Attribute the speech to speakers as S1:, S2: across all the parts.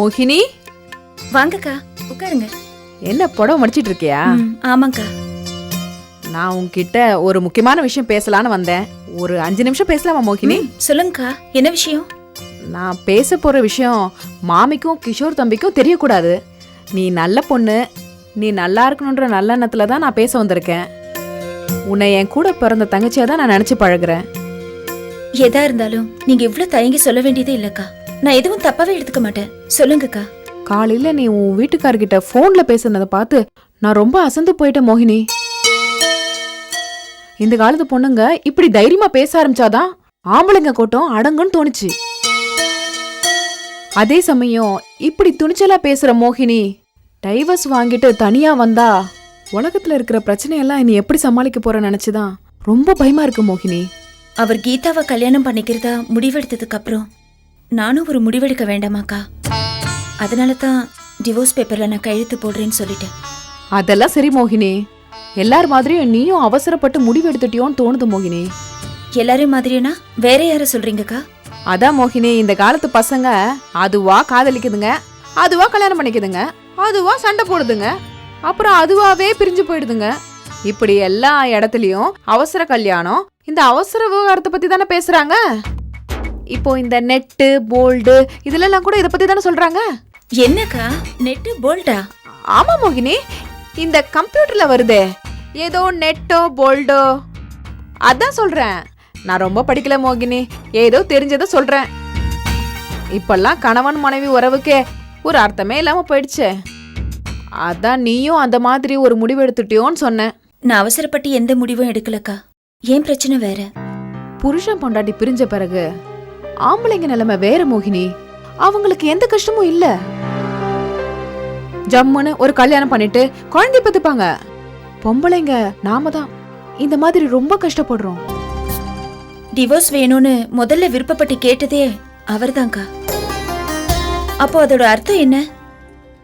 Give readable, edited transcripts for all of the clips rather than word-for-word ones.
S1: மோகினி,
S2: வாங்கக்கா, உட்காருங்க.
S1: என்ன புடவை மடிச்சிட்டு இருக்கியா?
S2: ஆமாக்கா.
S1: நான் உன்கிட்ட ஒரு முக்கியமான விஷயம் பேசலான்னு வந்தேன். ஒரு 5 நிமிஷம் பேசலாமா மோகினி?
S2: சொல்லுங்கக்கா, என்ன விஷயம்?
S1: நான் பேச போற விஷயம் மாமிக்கும் கிஷோர் தம்பிக்கும் தெரியக்கூடாது. நீ நல்ல பொண்ணு, நீ நல்லா இருக்கணுன்ற நல்ல எண்ணத்துல தான் நான் பேச வந்திருக்கேன். உன்னை என் கூட பிறந்த தங்கச்சியா தான் நான் நினைச்சு பழகுறேன்.
S2: எதா இருந்தாலும் நீங்க இவ்வளவு தயங்கி சொல்ல வேண்டியதே இல்லக்கா. நான் எதுவும் தப்பாவே எடுத்துக்க மாட்டேன். சொல்லுங்கக்கா.
S1: காலையில நீ உன் வீட்டுக்காரர்கிட்ட போன்ல பேசுனதை பார்த்து நான் ரொம்ப அசந்து போயிட்டேன் மோகினி. இந்த காலத்து பொண்ணுங்க இப்படி தைரியமா பேச ஆரம்பிச்சாதான் ஆம்பளைங்க கூட்டம் அடங்குன்னு தோணுச்சு. அதே சமயம் இப்படி துணிச்சலா பேசுற மோகினி டைவர்ஸ் வாங்கிட்டு தனியா வந்தா உலகத்துல இருக்கிற பிரச்சனையெல்லாம் நீ எப்படி சமாளிக்க போற நினைச்சுதான் ரொம்ப பயமா இருக்கு மோகினி.
S2: அவர் கீதாவை கல்யாணம் பண்ணிக்கிறதா முடிவெடுத்ததுக்கு அப்புறம் நானும் ஒரு முடிவெடுக்க வேண்டாமாக்கா. அதனால தான் டிவோர்ஸ் பேப்பர்ல நான் கையெழுத்து போடுறேன்னு சொல்லிட்டேன்.
S1: அதெல்லாம் சரி மோகினி, எல்லார் மாதிரியும் நீயும் அவசரப்பட்டு முடிவு எடுத்துட்டியோன்னு தோணுது மோகினி.
S2: எல்லாரும் மாதிரினா வேற யார சொல்றீங்கக்கா?
S1: அதான் மோகினி, இந்த காலத்து பசங்க அதுவா காதலிக்குதுங்க, அதுவா கல்யாணம் பண்ணிக்குதுங்க, அதுவா சண்டை போடுதுங்க, அப்புறம் அதுவாவே பிரிஞ்சு போயிடுதுங்க. இப்படி எல்லா இடத்துலயும் அவசர கல்யாணம், இந்த அவசர விவகாரத்தை பத்தி தானே பேசுறாங்க. இப்போ இந்த நெட்டு போல்டு இதுல கூட இதை பத்தி தானே சொல்றாங்க.
S2: என்னக்கா நெட்டு போல்டா?
S1: ஆமா மோகினி, இந்த கம்ப்யூட்டர்ல வருதே ஏதோ நெட்டோ போல்டோ, அதான் சொல்றேன். நான் ரொம்ப படிக்கல மோகினி, ஏதோ தெரிஞ்சதை சொல்றேன். இப்பெல்லாம் கணவன் மனைவி உறவுக்கே ஒரு அர்த்தமே இல்லாம போயிடுச்சு. அதான் நீயும் அந்த மாதிரி ஒரு முடிவு எடுத்துட்டியோன்னு சொன்னேன்.
S2: நான் அவசரப்பட்டு எந்த முடிவும் எடுக்கலக்கா. ஏன் பிரச்சனை வேற.
S1: புருஷன் பொண்டாட்டி பிரிஞ்ச பிறகு ஆம்பளைங்க நிலைமை வேற மோகினி. அவங்களுக்கு எந்த கஷ்டமும் இல்ல. ஜம்முன்னு ஒரு கல்யாணம் பண்ணிட்டு குழந்தை பெத்துப்பாங்க. பொம்பளைங்க நாம தான் இந்த மாதிரி ரொம்ப கஷ்டப்படுறோம்.
S2: டிவோர்ஸ் வேணும்னு முதல்ல விருப்பப்பட்டு கேட்டதே அவர்தான்க்கா. அப்போ அதோட அர்த்தம் என்ன?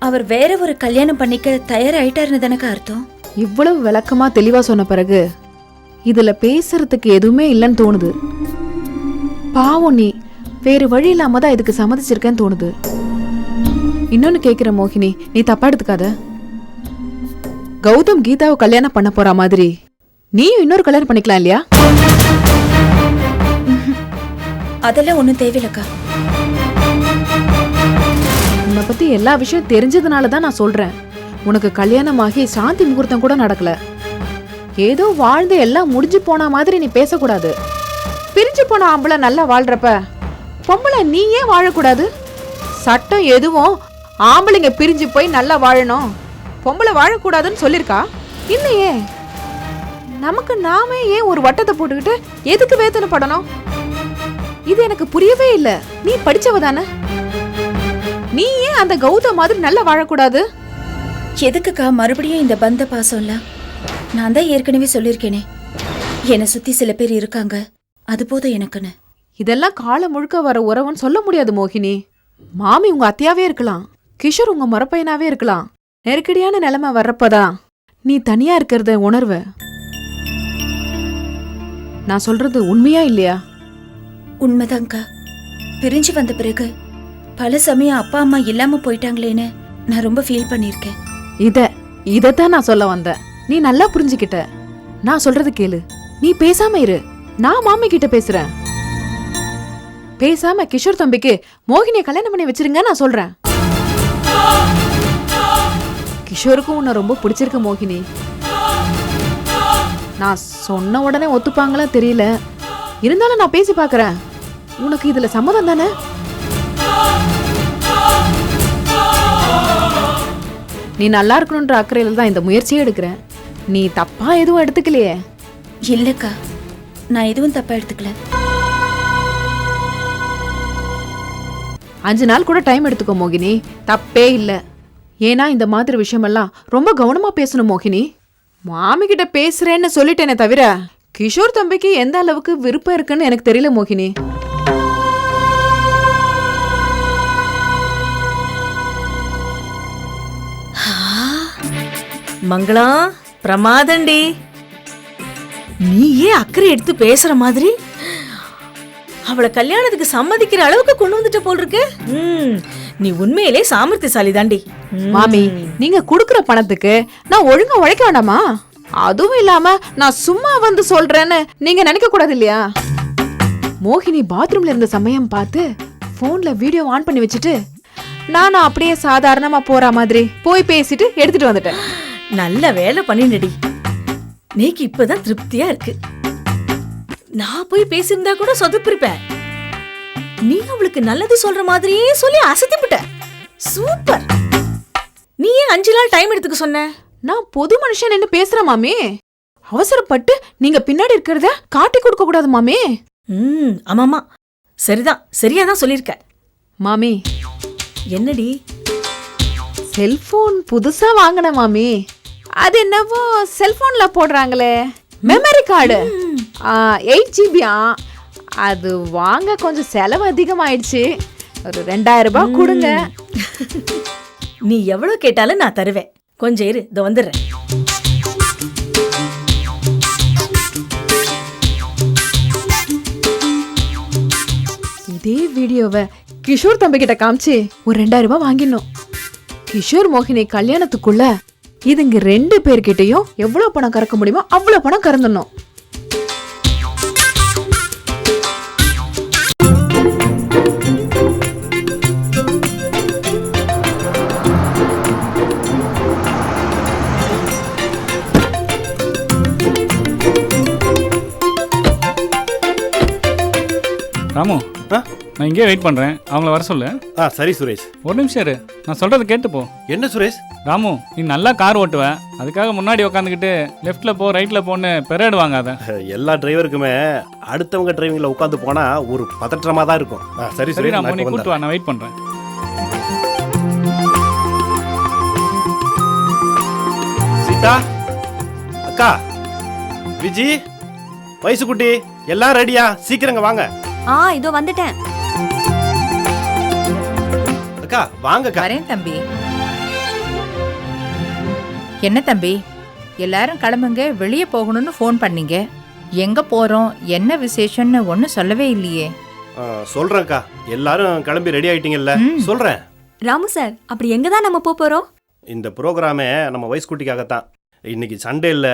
S2: அவர் வேற ஒரு கல்யாணம் பண்ணிக்க தயாராயிட்டாருன்னு தானக்கா அர்த்தம்.
S1: இவ்வளவு விளக்கமா தெளிவா சொன்ன பிறகு இதுல பேசுறதுக்கு எதுவுமே இல்லைன்னு தோணுது. பாவம், நீ வேறு வழி இல்லாம தான் இதுக்கு சம்மதிச்சிருக்கேன்னு தோணுது. இன்னொன்னு கேக்குற மோகினி, நீ தப்பா எடுத்துக்காத. கௌதம் கீதாவை கல்யாணம் பண்ண போற மாதிரி நீயும் இன்னொரு கல்யாணம் பண்ணிக்கலாம் இல்லையா?
S2: அதெல்லாம் ஒண்ணும் தேவையில்லக்கா.
S1: உன்னை பத்தி எல்லா விஷயம் தெரிஞ்சதுனாலதான் நான் சொல்றேன். உனக்கு கல்யாணமாகி சாந்தி முகூர்த்தம் கூட நடக்கல. ஏதோ வாழ்ந்து எல்லாம் முடிஞ்சு போன மாதிரி நீ பேசக்கூடாது. பிரிஞ்சு போன ஆம்பளை நல்லா வாழ்றப்ப பொம்பளை நீ ஏன் வாழக்கூடாது? சட்டம் எதுவும் ஆம்பளைங்க பிரிஞ்சு போய் நல்லா வாழணும், பொம்பளை வாழக்கூடாதுன்னு சொல்லிருக்கா? இல்லையே. நமக்கு நாமே ஏன் ஒரு வட்டத்தை போட்டுக்கிட்டு எதுக்கு வேதனைப்படணும்? இது எனக்கு புரியவே இல்லை. நீ படிச்சவ தானே, நீ ஏன் அந்த கௌதம் மாதிரி நல்லா வாழக்கூடாது?
S2: எதுக்குக்கா மறுபடியும் இந்த பந்த பாசம் இல்ல? நான் தான் ஏற்கனவே சொல்லிருக்கேனே, என்னை சுத்தி சில பேர் இருக்காங்க, அது போதும் எனக்குன்னு.
S1: இதெல்லாம் காலம் முழுக்க வர உறவுன்னு சொல்ல முடியாது மோகினி. மாமி உங்க அத்தையாவே இருக்கலாம், கிஷோர் உங்க மரப்பையனாவே இருக்கலாம். நெருக்கடியான நிலைமை வர்றப்பதான் நீ தனியா இருக்கிறத உணர்வ. நான் சொல்றது உண்மையா இல்லையா?
S2: உண்மைதான்க்கா. பிரிஞ்சு வந்த பிறகு பல சமயம் அப்பா அம்மா இல்லாம போயிட்டாங்களேன்னு நான் ரொம்ப ஃபீல் பண்ணிருக்கேன்.
S1: இதத்தான் நான் சொல்ல வந்தேன். நீ நல்லா புரிஞ்சுக்கிட்ட. நான் சொல்றது கேளு, நீ பேசாம இரு. நான் மாமி கிட்ட பேசுறேன். பேசாம கிஷோர் தம்பிக்கு மோகினியை கல்யாணம் பண்ணி வச்சிருங்க நான் சொல்றேன். கிஷோருக்கும் உன்னை ரொம்ப பிடிச்சிருக்கு மோகினி. நான் சொன்ன உடனே ஒத்துப்பாங்களா தெரியல, இருந்தாலும் நான் பேசி பாக்குறேன். உனக்கு இதுல சம்மதம் தானே? நீ நல்லா இருக்கணும்ன்ற அக்கறையில தான் இந்த முயற்சியே எடுக்கிறேன். நீ தப்பா எதுவும் எடுத்துக்கலையே?
S2: இல்லக்கா, நான் எதுவும் தப்பா எடுத்துக்கல.
S1: 5 நாள் கூட டைம் எடுத்துக்கோ மோகினி, தப்பே இல்ல. ஏன்னா இந்த மாதிரி விஷயமெல்லாம் ரொம்ப கவனமா பேசணும் மோகினி. மாமி கிட்ட பேசுறேன்னு சொல்லிட்டேனே தவிர கிஷோர் தம்பிக்கு எந்த அளவுக்கு விருப்பம் இருக்குன்னு எனக்கு தெரியல மோகினி.
S3: மங்களம், பிரமாதண்டி. நீயே அக்கறை எடுத்து பேசுற மாதிரி அவளை கல்யாணத்துக்கு சம்மதிக்கிற அளவுக்கு கொண்டு வந்துட்ட போல் இருக்கு. நீ உண்மையிலே சாமர்த்தியசாலி தாண்டி.
S1: மாமி, நீங்க குடுக்குற பணத்துக்கு நான் ஒழுங்கா உழைக்க வேண்டாமா? அதுவும் இல்லாம நான் சும்மா வந்து சொல்றேன்னு நீங்க நினைக்க கூடாது இல்லையா? மோகினி பாத்ரூம்ல இருந்த சமயம் பார்த்து போன்ல வீடியோ ஆன் பண்ணி வச்சுட்டு நானும் அப்படியே சாதாரணமா போற மாதிரி போய் பேசிட்டு எடுத்துட்டு வந்துட்டேன்.
S3: நல்ல வேலை பண்ணினடி. நீக்கு இப்பதான் திருப்தியா இருக்கு. நான் போய் பேசியிருந்தா கூட சொதப்பிருப்பேன். நீ அவளுக்கு நல்லது சொல்ற மாதிரியே சொல்லி அசத்திவிட்ட. சூப்பர். நீ ஏன் 5 நாள் டைம் எடுத்துக்க சொன்ன?
S1: நான் பொது மனுஷன் என்ன பேசுறேன் மாமி. அவசரப்பட்டு நீங்க பின்னாடி இருக்கிறத காட்டி கொடுக்க கூடாது மாமி.
S3: ஆமாமா, சரிதான், சரியாதான் சொல்லிருக்க.
S1: மாமி,
S3: என்னடி?
S1: செல்போன் புதுசா வாங்கின மாமி. அது என்னவோ செல்போன்ல போடுறாங்களே மெமரி கார்டு, 8 GB. அது வாங்க கொஞ்சம் செலவு அதிகமாயிடுச்சு. ஒரு 2000 ரூபாய் கொடுங்க.
S3: நீ எவ்வளவு கேட்டாலும் நான் தருவேன். கொஞ்சம் இரு, இதோ வந்துடுறேன்.
S1: இதே வீடியோவை கிஷோர் தம்பி கிட்ட காமிச்சு ஒரு 2000 ரூபாய் வாங்கிடணும். கிஷோர் மோகினி கல்யாணத்துக்குள்ள இதுங்க 2 பேர்கிட்டயும் எவ்வளவு பணம் கறக்க முடியுமோ அவ்வளவு பணம் கறந்துடணும்.
S4: ராமு, நான் இங்கே வெயிட் பண்ணுறேன். அவங்கள வர சொல்லு.
S5: சரி சுரேஷ்.
S4: ஒரு நிமிஷம் இரு, நான் சொல்கிறத கேட்டுப்போ.
S5: என்ன சுரேஷ்?
S4: ராமு, நீ நல்லா கார் ஓட்டுவ, அதுக்காக முன்னாடி உட்காந்துக்கிட்டு லெஃப்ட்டில் போ ரைட்டில் போன்னு பெரேடு வாங்காத.
S5: எல்லா டிரைவருக்குமே அடுத்தவங்க டிரைவிங்கில் உட்காந்து போனால் ஒரு பதற்றமாக தான் இருக்கும். சரி
S4: சரி
S5: சுரேஷ்,
S4: ராமு, நீ
S5: நான்
S4: கூட்டு வா, நான் வெயிட் பண்ணுறேன்.
S5: சீதா, அக்கா, விஜி, வயசுக்குட்டி, எல்லாம் ரெடியா? சீக்கிரங்க வாங்க.
S6: இதோ வந்துட்டேன்.
S5: அக்கா வாங்கக்கா.
S7: வரேன் தம்பி. என்ன தம்பி, எல்லாரும் கிளம்புங்க, வெளியே போகணும்னு ஃபோன் பண்ணீங்க. எங்க போறோம், என்ன விசேஷம்னு ஒன்னும் சொல்லவே இல்லையே.
S5: சொல்றேன்க்கா, எல்லாரும் கிளம்பி ரெடி ஆயிட்டீங்கல்ல? சொல்றேன்.
S6: ராமு சார், அப்படி எங்க தான் நம்ம போறோம்?
S5: இந்த ப்ரோக்ராமே நம்ம வயசுக்குட்டிக்காகத்தான். இன்னைக்கு சண்டே இல்ல,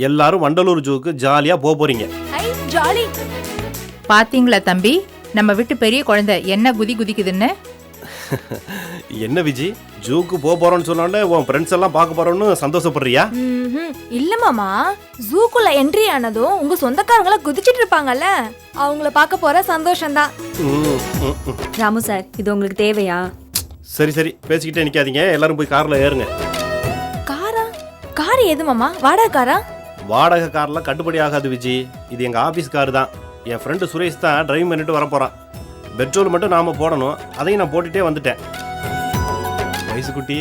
S5: எல்லாரும் வண்டலூர் ஜூக்கு ஜாலியா போறீங்க.
S6: ஜாலி.
S7: பாத்தீங்களா தம்பி, நம்ம வீட்டு பெரிய குழந்தை என்ன குதி குதிக்குதுன்னு.
S5: என்ன விஜி, ஜூக்கு போறோம்னு சொன்னோடனே உன் ஃப்ரெண்ட்ஸ் எல்லாம் பார்க்க போறோம்னு சந்தோஷப்படுறியா?
S6: இல்ல மாமா, ஜூக்குள்ள என்ட்ரி ஆனதும் உங்க சொந்தக்காரங்கள குதிச்சிட்டு இருப்பாங்கல்ல, அவங்கள பார்க்க போற சந்தோஷம்தான். ராமு சார், இது உங்களுக்கு தேவையா?
S5: சரி சரி, பேசிக்கிட்டே நிக்காதீங்க, எல்லாரும் போய் கார்ல ஏறுங்க.
S6: காரா? கார் எது மாமா? வாடகை காரா?
S5: வாடகை கார்லாம் கட்டுப்படி ஆகாது விஜி, இது எங்க ஆபீஸ் கார் தான். என் ஃப்ரெண்டு சுரேஷ் தான் டிரைவ் பண்ணிட்டு வர போறான். பெட்ரோல் மட்டும் நாம போடணும், அதையும் நான் போட்டுட்டே வந்துட்டேன். வயசுக்குட்டி,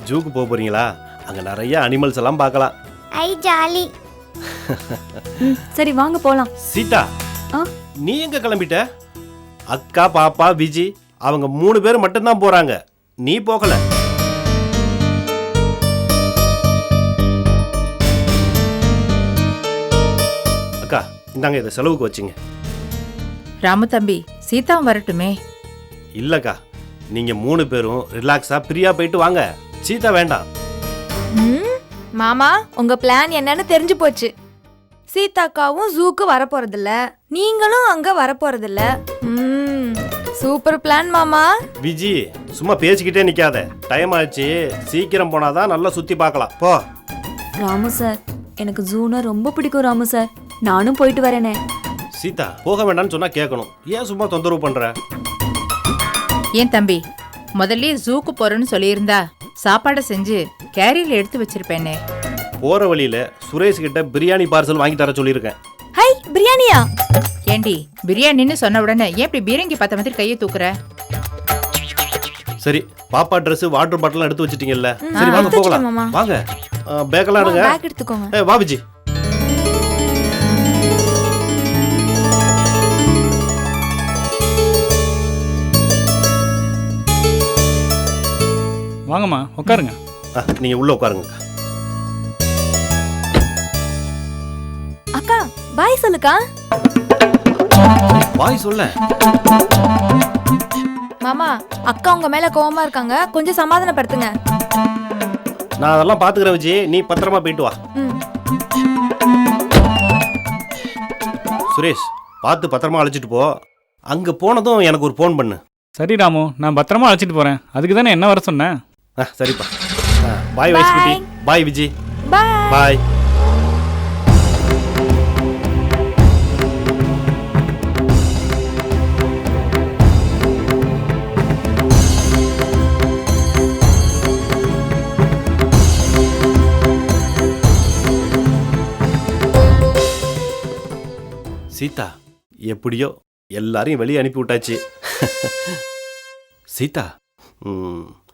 S5: ஜூக்கு போறீங்களா? அங்க நிறைய அனிமல்ஸ் எல்லாம் பார்க்கலாம்.
S6: ஐ ஜாலி. சரி வாங்க போலாம்.
S5: சீதா, நீ எங்க கிளம்பிட்ட? அக்கா, பாப்பா, விஜி அவங்க 3 பேர் மட்டும்தான் போறாங்க, நீ போகல. அக்கா இந்தாங்க, இதை செலவுக்கு வச்சுங்க.
S7: ராமு தம்பி, சீதா வரட்டுமே.
S5: இல்லக்கா, நீங்க 3 பேரும் ரிலாக்ஸா பிரியா போயிட்டு வாங்க. சீதா வேண்டாம்.
S6: மாமா, உங்க பிளான் என்னன்னு தெரிஞ்சு போச்சு. சீதாக்காவும் ஜூக்கு வரப்போறதில்ல, நீங்களும் அங்க வரப்போறதில்ல. சூப்பர் பிளான் மாமா.
S5: விஜி, சும்மா பேசிக்கிட்டே நிக்காத, டைம் ஆச்சு, சீக்கிரம் போனாதான் நல்லா சுத்தி பார்க்கலாம். போ.
S6: ராமு சார், எனக்கு ஜூனா ரொம்ப பிடிக்கும். ராமு சார், நானும் போயிட்டு வரேனே.
S5: சீதா, போக வேண்டாம்னு சொன்னா கேட்கணும், ஏன் சும்மா தொந்தரவு பண்ற?
S7: ஏன் தம்பி, முதல்ல ஜூக்கு போறேன்னு சொல்லியிருந்தா சாப்பாடை செஞ்சு கேரியர்ல எடுத்து வச்சிருப்பேனே.
S5: போற வழியில சுரேஷ் கிட்ட பிரியாணி பார்சல் வாங்கி தர சொல்லியிருக்கேன்.
S6: ஹை, பிரியாணியா?
S7: ஏண்டி, பிரியாணின்னு சொன்ன உடனே ஏன் இப்படி பீரங்கி பார்த்த மாதிரி கையை தூக்குற?
S5: சரி, பாப்பா ட்ரெஸ், வாட்டர் பாட்டில் எடுத்து வச்சிட்டீங்கல்ல? சரி வாங்க போகலாம். வாங்க, பேக்கெல்லாம் எடுங்க.
S6: பேக் எடுத்துக்கோங்க.
S5: வா விஜி.
S4: வாங்கம்மா, உட்காருங்க.
S5: நீங்க உள்ள உட்காருங்க.
S6: அக்கா, பாய் சொல்லுக்கா.
S5: பாய் சொல்ல.
S6: மாமா அக்கா உங்க மேல கோவமா இருக்காங்க, கொஞ்சம் சமாதானப்படுத்துங்க.
S5: நான் அதெல்லாம் பாத்துக்கிறேன் விஜி, நீ பத்திரமா போயிட்டு வா.
S6: ம்.
S5: சுரேஷ், பார்த்து பத்திரமா அழைச்சிட்டு போ. அங்க போனதும் எனக்கு ஒரு ஃபோன் பண்ணு.
S4: சரி ராமு, நான் பத்திரமா அழைச்சிட்டு போகிறேன். அதுக்கு தானே என்ன வர சொன்னேன்.
S5: சரிப்பா. பாய் வைஸ்குட்டி. பாய் விஜி.
S6: பாய்.
S5: பாய். சீதா, எப்படியோ எல்லாரையும் வெளியே அனுப்பி விட்டாச்சு. சீதா,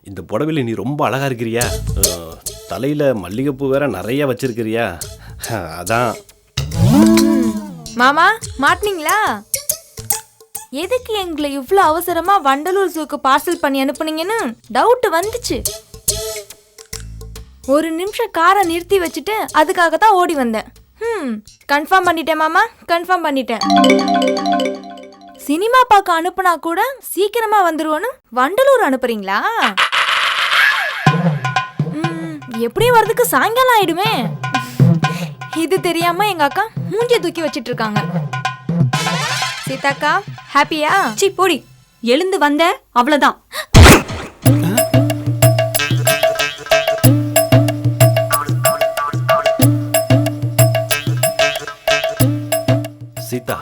S5: இந்த புடவையில நீ ரொம்ப அழகா இருக்கிறியா? தலையில மல்லிகைப்பூ வேற நிறைய வச்சிருக்கிறியா? அதான்.
S6: மாமா மாட்டினீங்களா? எதுக்கு எங்களை இவ்வளோ அவசரமா வண்டலூர் ஜூக்கு பார்சல் பண்ணி அனுப்புனீங்கன்னு டவுட் வந்துச்சு. ஒரு நிமிஷம் காரை நிறுத்தி வச்சுட்டு அதுக்காக தான் ஓடி வந்தேன். கன்ஃபார்ம் பண்ணிட்டேன் மாமா, கன்ஃபார்ம் பண்ணிட்டேன். சினிமா பார்க்க அனுப்புனா கூட சீக்கிரமா வந்துருவோன்னு வண்டலூர் அனுப்புறீங்களா? எப்படியும் வரதுக்கு சாயங்காலம் ஆயிடுமே. இது தெரியாம எங்க அக்கா மூஞ்சிய தூக்கி வச்சிட்டு இருக்காங்க. சீதாக்கா ஹாப்பியா?
S8: சி போடி, எழுந்து வந்த அவ்வளவுதான்.
S5: சீதா,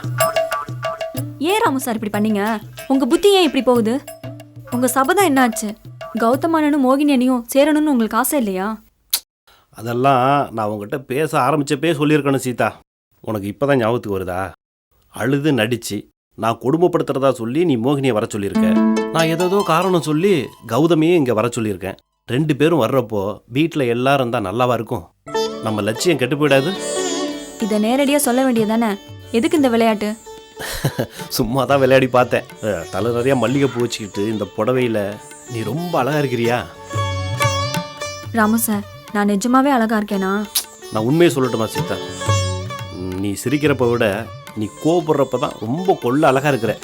S8: ஏன் ராமு சார் இப்படி பண்ணீங்க? உங்க புத்தி ஏன் இப்படி போகுது? உங்க சபதம் என்னாச்சு? கௌதமானனும் மோகினியனையும் சேரணும்னு உங்களுக்கு ஆசை இல்லையா?
S5: அதெல்லாம் நான் உங்ககிட்ட பேச ஆரம்பிச்சப்பே சொல்லியிருக்கணும் சீதா. உனக்கு இப்போதான் ஞாபகத்துக்கு வருதா? அழுது நடிச்சு நான் கொடுமைப்படுத்துறதா சொல்லி நீ மோகினியை வர சொல்லியிருக்க. நான் ஏதோ காரணம் சொல்லி கௌதமியும் இங்கே வர சொல்லியிருக்கேன். 2 பேரும் வர்றப்போ வீட்டில் எல்லாரும் தான் நல்லாவா இருக்கும்? நம்ம லட்சியம் கெட்டு போயிடாது.
S8: இதை நேரடியா சொல்ல வேண்டியதானே? எதுக்கு இந்த விளையாட்டு?
S5: சும்மா தான் விளையாடி பார்த்தேன். தலை நிறையா மல்லிகைப்பூ வச்சுக்கிட்டு இந்த புடவையில் நீ ரொம்ப அழகா இருக்கிறியா?
S8: ராமு சார், நான் நிஜமாவே அழகா இருக்கேனா?
S5: நான் உண்மையை சொல்லட்டுமா சீதா? நீ சிரிக்கிறப்ப விட நீ கோபப்படுறப்ப தான் ரொம்ப கொள்ள அழகா இருக்கிற.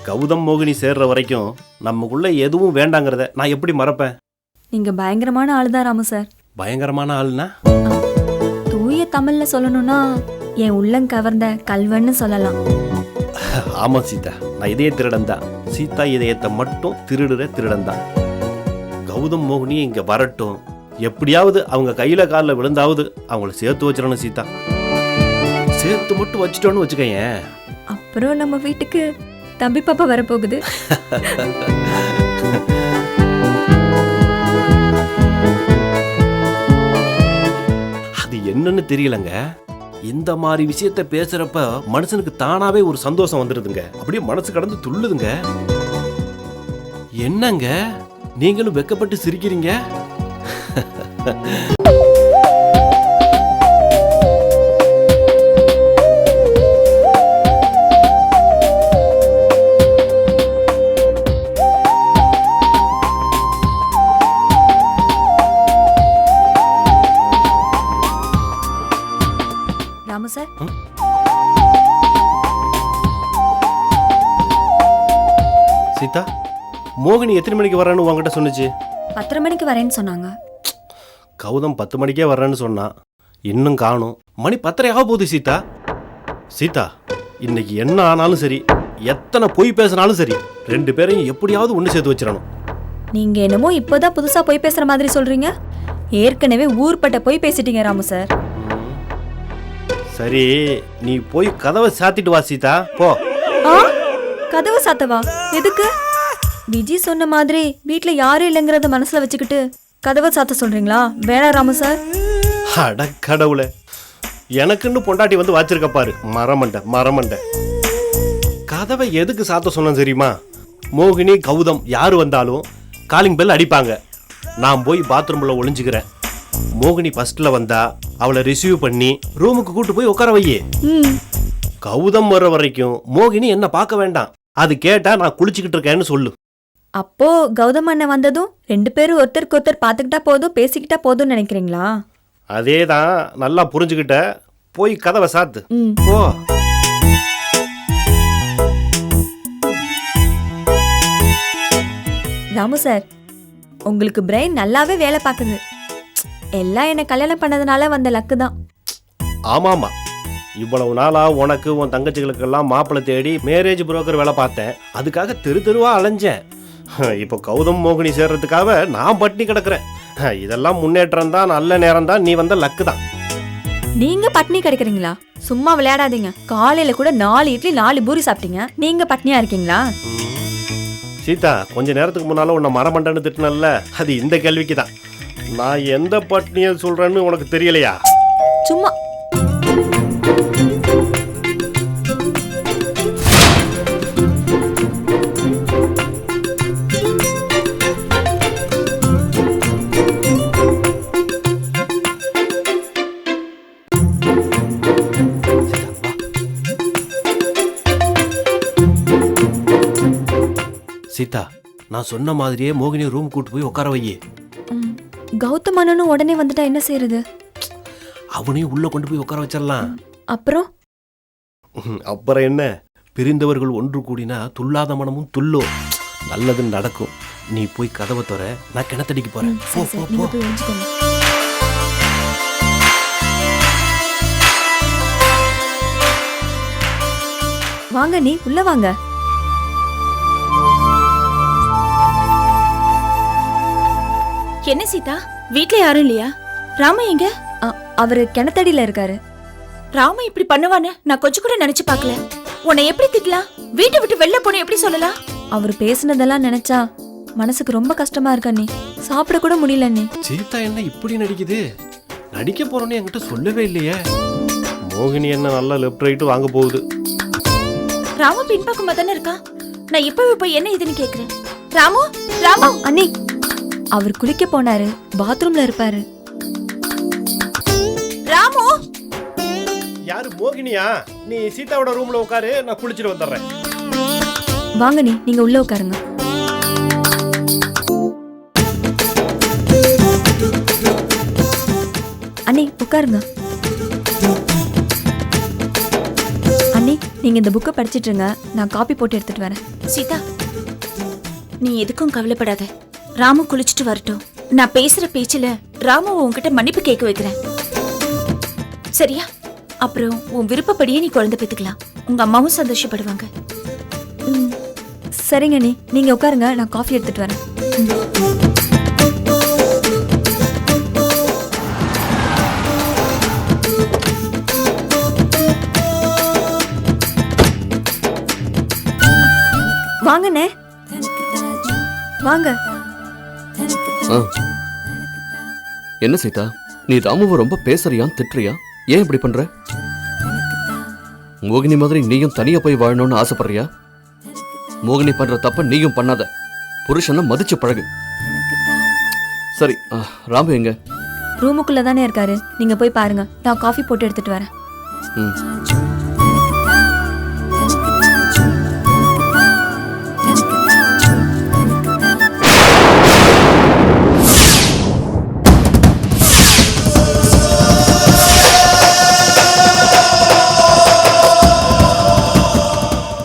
S5: கௌதம் மோகினி சேர்ற வரைக்கும் நமக்குள்ள எதுவும் வேண்டாங்கிறத நான் எப்படி மறப்பேன்?
S8: நீங்க பயங்கரமான ஆளுதான் ராமு சார்.
S5: பயங்கரமான ஆளுனா?
S8: தூய தமிழ்ல சொல்லணும்னா என் உள்ளம் கவர்ந்த கல்வன்னு சொல்லலாம்.
S5: ஆமா சீதா, நான் இதய திருடன் தான். சீதா இதயத்தை மட்டும் திருடுற திருடன் தான். கௌதம் மோகினி இங்க வரட்டும், எப்படியாவது அவங்க கையில காலில் விழுந்தாவது அவங்கள சேர்த்து வச்சிடணும் சீதா. சேர்த்து மட்டும் வச்சுட்டோன்னு வச்சுக்கேன்,
S8: அப்புறம் நம்ம வீட்டுக்கு தம்பி பாப்பா வரப்போகுது.
S5: அது என்னன்னு தெரியலங்க. இந்த மாதிரி விஷயத்த பேசுறப்ப மனுஷனுக்கு தானாவே ஒரு சந்தோஷம் வந்துருதுங்க. அப்படியே மனசு கடந்து துள்ளுதுங்க. என்னங்க நீங்களும் வெக்கப்பட்டு சிரிக்கிறீங்க?
S8: ராமு சார்,
S5: சீதா, மோகினி எத்தனை மணிக்கு வர்றான்னு உங்ககிட்ட சொன்னுச்சு?
S8: 10:30 மணிக்கு வரேன்னு சொன்னாங்க.
S5: கௌதம் 10 மணிக்கே வர்றேன்னு சொன்னான். இன்னும் காணும். மணி 10:30 ஆக போகுது சீதா. சீதா, இன்னைக்கு என்ன ஆனாலும் சரி, எத்தனை பொய் பேசினாலும் சரி, 2 பேரையும் எப்படியாவது ஒன்று சேர்த்து வச்சிடணும்.
S8: நீங்க என்னமோ இப்போதான் புதுசா போய் பேசுற மாதிரி சொல்றீங்க. ஏற்கனவே ஊர்பட்ட போய் பேசிட்டீங்க ராமு சார்.
S5: சரி, நீ போய் கதவை சாத்திட்டு வா சீதா, போ.
S8: கதவை சாத்தவா? எதுக்கு? விஜி சொன்ன மாதிரி வீட்ல யாரும் இல்லைங்கிறத மனசுல வச்சுக்கிட்டு கதவை சாத்த சொல்றீங்களா? வேணா ராமு சார்.
S5: அட கடவுளே, எனக்குன்னு பொண்டாட்டி வந்து வச்சிருக்க பாரு, மரமண்ட. கதவை எதுக்கு சாத்த சொன்ன தெரியுமா? மோகினி கௌதம் யாரு வந்தாலும் காலிங் பெல் அடிப்பாங்க. நான் போய் பாத்ரூம்ல ஒளிஞ்சுக்கிறேன். மோகினி ஃபர்ஸ்ட்ல வந்தா அவளை ரிசீவ் பண்ணி ரூமுக்கு கூட்டு போய் உட்கார வையே. கௌதம் வர்ற வரைக்கும் மோகினி என்ன பார்க்க வேண்டாம். அது கேட்டா நான் குளிச்சுக்கிட்டு இருக்கேன்னு சொல்லு.
S8: அப்போ கௌதம் அண்ணன் வந்ததும் 2 பேரும் ஒருத்தருக்கு ஒருத்தர் பார்த்துக்கிட்டா போதும், பேசிக்கிட்டா போதும்னு நினைக்கிறீங்களா?
S5: அதேதான், நல்லா புரிஞ்சுக்கிட்ட. போய் கதவை சாத்து, போ.
S8: ராமு சார், உங்களுக்கு பிரெயின் நல்லாவே வேலை பார்க்குது. எல்லாம் என்ன கல்யாணம் பண்ணதுனால வந்த லக்கு தான்.
S5: ஆமாமா, இவ்வளவு நாளா உனக்கு உன் தங்கச்சிகளுக்கெல்லாம் மாப்பிள்ளை தேடி மேரேஜ் புரோக்கர் வேலை பார்த்தேன். அதுக்காக தெரு தெருவா அலைஞ்சேன். இப்போ கௌதம் மோகினி சேர்றதுக்காக நான் பட்டினி கிடக்குறேன். இதெல்லாம் முன்னேற்றம் தான், நல்ல நேரம் தான், நீ வந்த லக்கு தான்.
S8: நீங்க பட்னி கிடைக்கிறீங்களா? சும்மா விளையாடாதீங்க. காலையில கூட 4 இட்லி 4 பூரி சாப்பிட்டீங்க. நீங்க பட்னியா இருக்கீங்களா?
S5: சீதா, கொஞ்ச நேரத்துக்கு முன்னால உன்னை மரமண்டன்னு திட்டினல்ல, அது இந்த கேள்விக்கு தான். நான் எந்த பட்னியை சொல்றேன்னு உனக்கு தெரியலையா?
S8: சும்மா
S5: சீதா, நான் சொன்ன மாதிரியே மோகினி ரூம் கூட்டு போய் உட்கார வை.
S8: கௌதம் அண்ணனும் உடனே வந்துட்டா என்ன செய்யறது?
S5: அவனையும் உள்ள கொண்டு போய் உட்கார வச்சிடலாம்.
S8: அப்புறம்
S5: அப்புறம் என்ன, பிரிந்தவர்கள் ஒன்று கூடினா துள்ளாத மனமும் துள்ளும். நல்லது நடக்கும். நீ போய் கதவை தர, நான் கிணத்தடிக்கு போறேன். போ, போ, போ.
S8: நீங்க போய் ஒழிஞ்சுக்கோங்க. வாங்க, நீ உள்ள வாங்க.
S2: என்ன சீதா, வீட்ல யாரும் இல்லையா? ராம எங்க?
S8: அவரு கிணத்தடியில இருக்காரு.
S2: ராம இப்படி பண்ணுவான்னு நான் கொஞ்சம் கூட நினைச்சு பார்க்கல. உன்னை எப்படி திட்டலாம்? வீட்டை விட்டு வெளில போன எப்படி சொல்லலாம்?
S8: அவர் பேசுனதெல்லாம் நினைச்சா மனசுக்கு ரொம்ப கஷ்டமா இருக்கா. நீ சாப்பிட கூட முடியல. நீ
S5: சீதா என்ன இப்படி நடிக்குது? நடிக்க போறோன்னு என்கிட்ட சொல்லவே இல்லையே. மோகினி என்ன நல்லா லெஃப்ட் ரைட்டு வாங்க போகுது.
S2: ராம பின்பக்கமா தானே இருக்கா? நான் இப்பவே போய் என்ன இதுன்னு கேக்குறேன். ராமு, ராமு.
S8: அண்ணி, அவர் குளிக்க போனாரு, பாத்ரூம்ல இருப்பாரு.
S2: ராமு.
S5: யாரு, மோகினியா? நீ சீதாவோட ரூம்ல உட்காரு, நான் குளிச்சிட்டு வந்துடுறேன்.
S8: வாங்க, நீங்க உள்ள உட்காருங்க. அண்ணி உட்காருங்க. அண்ணி, நீங்க இந்த புக்கை படிச்சிட்டு இருங்க, நான் காப்பி போட்டு எடுத்துட்டு வரேன்.
S2: சீதா, நீ எதுக்கும் கவலைப்படாத. ராமு குளிச்சுட்டு வரட்டும். நான் பேசுற பேச்சுல ராமு உன்கிட்ட மன்னிப்பு கேட்க வைக்கிறேன், சரியா? அப்புறம் உன் விருப்பப்படியே நீ குழந்தை பெத்துக்கலாம். உங்க அம்மாவும் சந்தோஷப்படுவாங்க.
S8: சரிங்க அண்ணி, நீங்க உட்காருங்க, நான் காஃபி எடுத்துட்டு வரேன். வாங்கண்ணே, வாங்க.
S9: என்ன சீதா, நீ ராமுவை ரொம்ப பேசுறியா, திட்டுறியா? ஏன் இப்படி பண்ற? மோகினி மாதிரி நீயும் தனியா போய் வாழணும்னு ஆசைப்படுறியா? மோகினி பண்ற தப்ப நீயும் பண்ணாத. புருஷனை மதிச்சு பழகு. சரி, ராமு எங்க?
S8: ரூமுக்குள்ள தானே இருக்காரு, நீங்க போய் பாருங்க, நான் காஃபி போட்டு எடுத்துட்டு வரேன்.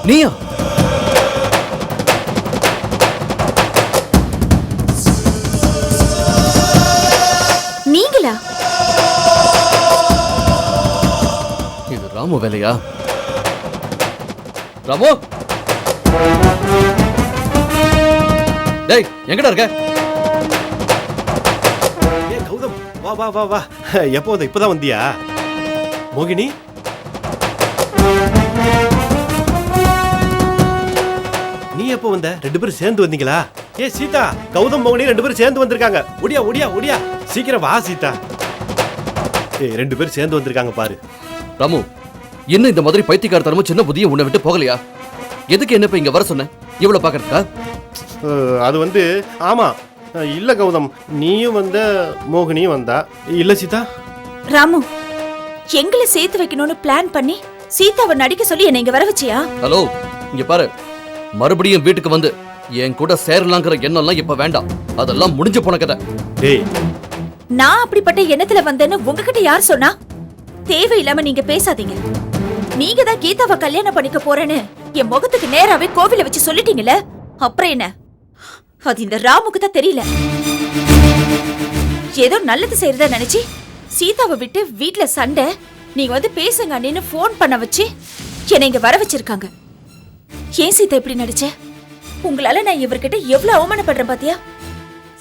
S9: நீயா?
S2: நீங்களா?
S9: இது ராமு வேலையா? ராமு, டேய் எங்கடா இருக்க?
S5: ஏ கௌதம், வா வா வா வா. எப்போது இப்பதான் வந்தியா? மோகினி, நீ எப்போ வந்த? 2 பேரும் சேர்ந்து வந்தீங்களா? ஏ சீதா, கௌதம் மோகினி 2 பேரும் சேர்ந்து வந்திருக்காங்க. ஒடியா ஒடியா ஒடியா, சீக்கிரம் வா சீதா. ஏ 2 பேரும் சேர்ந்து வந்திருக்காங்க பாரு.
S9: ராமு, என்ன இந்த மாதிரி பைத்தியக்காரத்தனமும் சின்ன புதிய உன்னை விட்டு போகலையா? எதுக்கு என்ன இப்ப இங்க வர சொன்ன? இவ்வளவு பாக்கறதுக்கா?
S5: அது ஆமா, இல்ல கௌதம், நீயும் வந்த, மோகினியும் வந்தா. இல்ல சீதா?
S2: ராமு, எங்களை சேர்த்து வைக்கணும்னு பிளான் பண்ணி சீதாவை நடிக்க சொல்லி என்ன இங்க வர வச்சியா?
S9: ஹலோ, இங்க பாரு, மறுபடியும் வீட்டுக்கு வந்து என் கூட சேரலாங்கிற எண்ணம்லாம் இப்ப வேண்டாம். அதெல்லாம் முடிஞ்சு போன கதை.
S5: டேய்,
S2: நான் அப்படிப்பட்ட எண்ணத்துல வந்தேன்னு உங்ககிட்ட யார் சொன்னா? தேவையில்லாம நீங்க பேசாதீங்க. நீங்க தான் கீதாவை கல்யாணம் பண்ணிக்க போறேன்னு என் முகத்துக்கு நேராவே கோவில வச்சு சொல்லிட்டீங்கல்ல, அப்புறம் என்ன? அது இந்த ராமுக்கு தான் தெரியல. ஏதோ நல்லது செய்யறதா நினைச்சு சீதாவை விட்டு வீட்ல சண்டை, நீங்க வந்து பேசுங்க அண்ணின்னு போன் பண்ண வச்சு என்னை இங்க வர வச்சிருக்காங்க. ஏன் சீதா இப்படி நடிச்ச? உங்களால நான் இவர்கிட்ட எவ்வளவு அவமானப்படுறேன் பாத்தியா?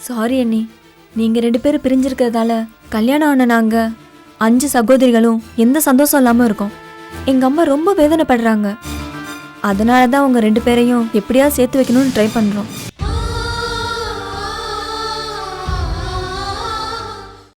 S8: சாரி அண்ணி, நீங்க 2 பேரும் பிரிஞ்சிருக்கிறதால கல்யாணம் ஆன நாங்க 5 சகோதரிகளும் எந்த சந்தோஷம் இல்லாம இருக்கோம். எங்க அம்மா ரொம்ப வேதனைப்படுறாங்க. அதனால தான் உங்க 2 பேரையும் எப்படியாவது சேர்த்து வைக்கணும்னு ட்ரை பண்றோம்.